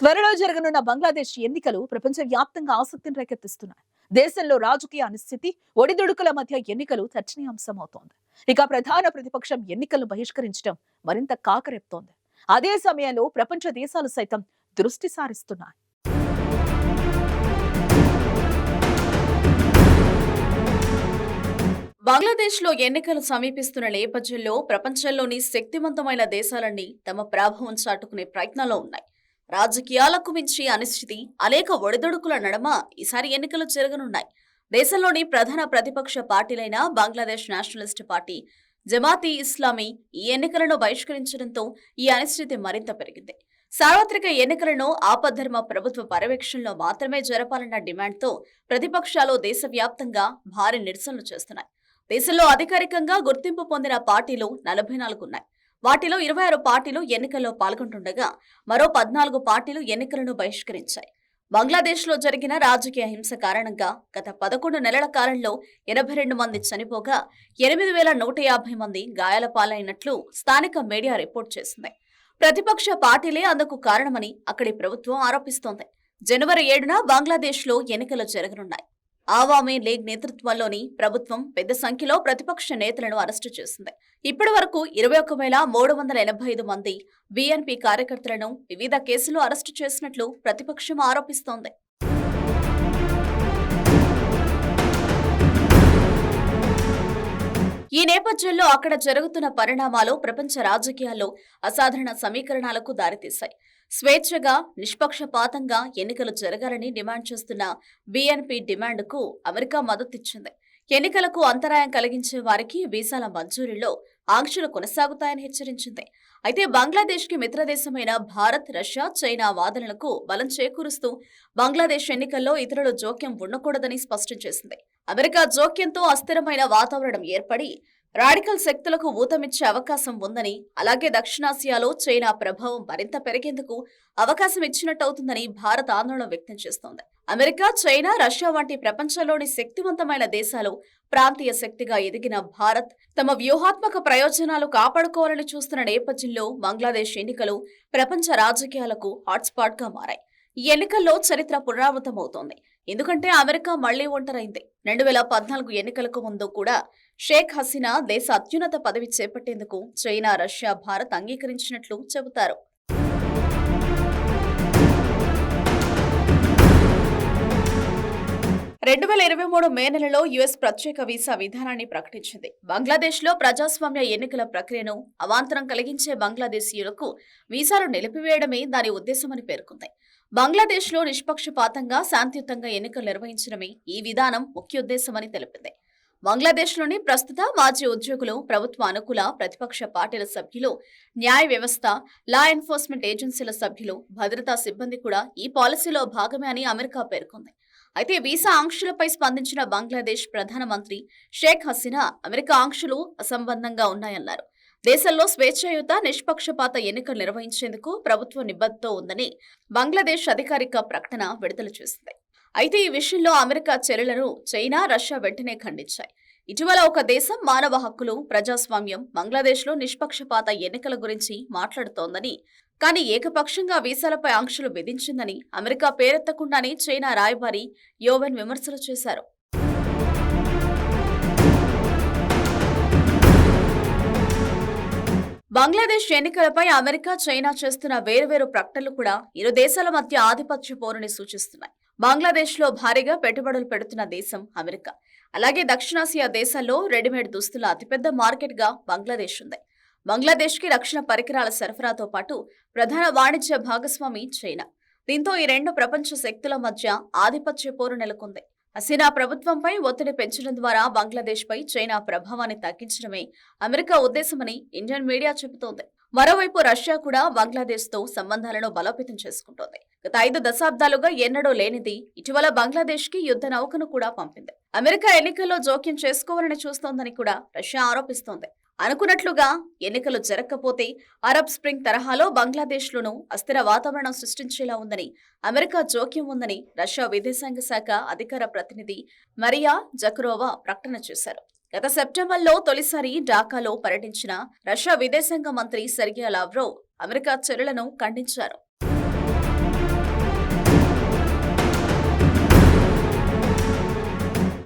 త్వరలో జరగనున్న బంగ్లాదేశ్ ఎన్నికలు ప్రపంచవ్యాప్తంగా ఆసక్తిని రేకెత్తిస్తున్నాయి. దేశంలో రాజకీయ అనిశ్చితి, ఒడిదుడుకుల మధ్య ఎన్నికలు చర్చనీయాంశమవుతోంది. ఇక ప్రధాన ప్రతిపక్షం ఎన్నికలను బహిష్కరించడం మరింత కాకరేపుతోంది. అదే సమయంలో ప్రపంచ దేశాలు సైతం దృష్టి సారిస్తున్నాయి. బంగ్లాదేశ్ లో ఎన్నికలు సమీపిస్తున్న నేపథ్యంలో ప్రపంచంలోని శక్తివంతమైన దేశాలన్నీ తమ ప్రభావం చాటుకునే ప్రయత్నంలో ఉన్నాయి. రాజకీయాలకు మించి అనిశ్చితి, అనేక ఒడిదుడుకుల నడమ ఈసారి ఎన్నికలు జరగనున్నాయి. దేశంలోని ప్రధాన ప్రతిపక్ష పార్టీలైన బంగ్లాదేశ్ నేషనలిస్ట్ పార్టీ, జమాతీ ఇస్లామీ ఈ ఎన్నికలను బహిష్కరించడంతో ఈ అనిశ్చితి మరింత పెరిగింది. సార్వత్రిక ఎన్నికలను ఆపద్ధర్మ ప్రభుత్వ పర్యవేక్షణలో మాత్రమే జరపాలన్న డిమాండ్తో ప్రతిపక్షాలు దేశవ్యాప్తంగా భారీ నిరసనలు చేస్తున్నాయి. దేశంలో అధికారికంగా గుర్తింపు పొందిన పార్టీలు 44 ఉన్నాయి. వాటిలో 26 పార్టీలు ఎన్నికల్లో పాల్గొంటుండగా మరో 14 పార్టీలు ఎన్నికలను బహిష్కరించాయి. బంగ్లాదేశ్లో జరిగిన రాజకీయ హింస కారణంగా గత 11 నెలల కాలంలో 82 మంది చనిపోగా 8,150 మంది గాయాల పాలైనట్లు స్థానిక మీడియా రిపోర్ట్ చేసింది. ప్రతిపక్ష పార్టీలే అందుకు కారణమని అక్కడి ప్రభుత్వం ఆరోపిస్తోంది. జనవరి 7న బంగ్లాదేశ్లో ఎన్నికలు జరగనున్నాయి. ఆవామీ లీగ్ నేతృత్వంలోని ప్రభుత్వం పెద్ద సంఖ్యలో ప్రతిపక్ష నేతలను అరెస్టు చేసింది. ఇప్పటి వరకు 21,385 మంది బీఎన్పీ కార్యకర్తలను వివిధ కేసులు అరెస్టు చేసినట్లు ప్రతిపక్షం ఆరోపిస్తోంది. ఈ నేపథ్యంలో అక్కడ జరుగుతున్న పరిణామాలు ప్రపంచ రాజకీయాల్లో అసాధారణ సమీకరణాలకు దారితీశాయి. స్వేచ్ఛగా, నిష్పక్షపాతంగా ఎన్నికలు జరగాలని డిమాండ్ చేస్తున్న బీఎన్పీ డిమాండ్కు అమెరికా మద్దతిచ్చింది. ఎన్నికలకు అంతరాయం కలిగించే వారికి వీసాల మంజూరీలో ఆంక్షలు కొనసాగుతాయని హెచ్చరించింది. అయితే బంగ్లాదేశ్కి మిత్రదేశమైన భారత్, రష్యా, చైనా వాదనలకు బలం చేకూరుస్తూ బంగ్లాదేశ్ ఎన్నికల్లో ఇతరుల జోక్యం ఉండకూడదని స్పష్టం చేసింది. అమెరికా జోక్యంతో అస్థిరమైన వాతావరణం ఏర్పడి రాడికల్ శక్తులకు ఊతమిచ్చే అవకాశం ఉందని, అలాగే దక్షిణాసియాలో చైనా ప్రభావం మరింత పెరిగేందుకు అవకాశం ఇచ్చినట్టవుతుందని భారత్ ఆందోళన వ్యక్తం చేస్తోంది. అమెరికా, చైనా, రష్యా వంటి ప్రపంచంలోని శక్తివంతమైన దేశాలు ప్రాంతీయ శక్తిగా ఎదిగిన భారత్ తమ వ్యూహాత్మక ప్రయోజనాలు కాపాడుకోవాలని చూస్తున్న నేపథ్యంలో బంగ్లాదేశ్ ఎన్నికలు ప్రపంచ రాజకీయాలకు హాట్స్పాట్ గా మారాయి. ఈ ఎన్నికల్లో చరిత్ర పునరావృతమవుతోంది. ఎందుకంటే అమెరికా మళ్లీ ఒంటరైంది. 2014 ఎన్నికలకు ముందు కూడా షేక్ హసీనా దేశ అత్యున్నత పదవి చేపట్టేందుకు చైనా, రష్యా, భారత్ అంగీకరించినట్లు చెబుతారు. రెండు 2023 మే నెలలో యుఎస్ ప్రత్యేక వీసా విధానాన్ని ప్రకటించింది. బంగ్లాదేశ్లో ప్రజాస్వామ్య ఎన్నికల ప్రక్రియను అవాంతరం కలిగించే బంగ్లాదేశీయులకు వీసాలు నిలిపివేయడమే దాని ఉద్దేశమని పేర్కొంది. బంగ్లాదేశ్లో నిష్పక్షపాతంగా, శాంతియుతంగా ఎన్నికలు నిర్వహించడమే ఈ విధానం ముఖ్యోద్దేశమని తెలిపింది. బంగ్లాదేశ్లోని ప్రస్తుత మాజీ ఉద్యోగులు, ప్రభుత్వ అనుకూల ప్రతిపక్ష పార్టీల సభ్యులు, న్యాయ వ్యవస్థ, లా ఎన్ఫోర్స్మెంట్ ఏజెన్సీల సభ్యులు, భద్రతా సిబ్బంది కూడా ఈ పాలసీలో భాగమే అని అమెరికా పేర్కొంది. అయితే వీసా ఆంక్షలపై స్పందించిన బంగ్లాదేశ్ ప్రధానమంత్రి షేక్ హసీనా అమెరికా ఆంక్షలు అసంబద్ధంగా ఉన్నాయన్నారు. దేశంలో స్వేచ్ఛాయుత, నిష్పక్షపాత ఎన్నికలు నిర్వహించేందుకు ప్రభుత్వం నిబద్ధతో ఉందని బంగ్లాదేశ్ అధికారిక ప్రకటన విడుదల చేసింది. అయితే ఈ విషయంలో అమెరికా చర్యలను చైనా, రష్యా వెంటనే ఖండించాయి. ఇటీవల ఒక దేశం మానవ హక్కులు, ప్రజాస్వామ్యం, బంగ్లాదేశ్లో నిష్పక్షపాత ఎన్నికల గురించి మాట్లాడుతోందని, కానీ ఏకపక్షంగా వీసాలపై ఆంక్షలు విధించిందని అమెరికా పేరెత్తకుండానే చైనా రాయబారి యోవెన్ విమర్శలు చేశారు. బంగ్లాదేశ్ ఎన్నికలపై అమెరికా, చైనా చేస్తున్న వేర్వేరు ప్రకటనలు కూడా ఇరు దేశాల మధ్య ఆధిపత్య పోరుని సూచిస్తున్నాయి. బంగ్లాదేశ్లో భారీగా పెట్టుబడులు పెడుతున్న దేశం అమెరికా. అలాగే దక్షిణాసియా దేశాల్లో రెడీమేడ్ దుస్తుల అతిపెద్ద మార్కెట్గా బంగ్లాదేశ్ ఉంది. బంగ్లాదేశ్కి రక్షణ పరికరాల సరఫరాతో పాటు ప్రధాన వాణిజ్య భాగస్వామి చైనా. దీంతో ఈ రెండు ప్రపంచ శక్తుల మధ్య ఆధిపత్య పోరు నెలకొంది. హసీనా ప్రభుత్వంపై ఒత్తిడి పెంచడం ద్వారా బంగ్లాదేశ్పై చైనా ప్రభావాన్ని తగ్గించడమే అమెరికా ఉద్దేశమని ఇండియన్ మీడియా చెబుతోంది. మరోవైపు రష్యా కూడా బంగ్లాదేశ్తో సంబంధాలను బలోపేతం చేసుకుంటోంది. గత 5 దశాబ్దాలుగా ఎన్నడూ లేనిది ఇటీవల బంగ్లాదేశ్కి యుద్ధ నౌకను కూడా పంపింది. అమెరికా ఎన్నికల్లో జోక్యం చేసుకోవాలని చూస్తోందని కూడా రష్యా ఆరోపిస్తోంది. అనుకున్నట్లుగా ఎన్నికలు జరగకపోతే అరబ్ స్ప్రింగ్ తరహాలో బంగ్లాదేశ్లోనూ అస్థిర వాతావరణం సృష్టించేలా ఉందని, అమెరికా జోక్యం ఉందని రష్యా విదేశాంగ శాఖ అధికార ప్రతినిధి మరియా జకరోవా ప్రకటన చేశారు. గత సెప్టెంబర్లో తొలిసారి ఢాకాలో పర్యటించిన రష్యా విదేశాంగ మంత్రి సెర్గీ లావ్రోవ్ అమెరికా చర్యలను ఖండించారు.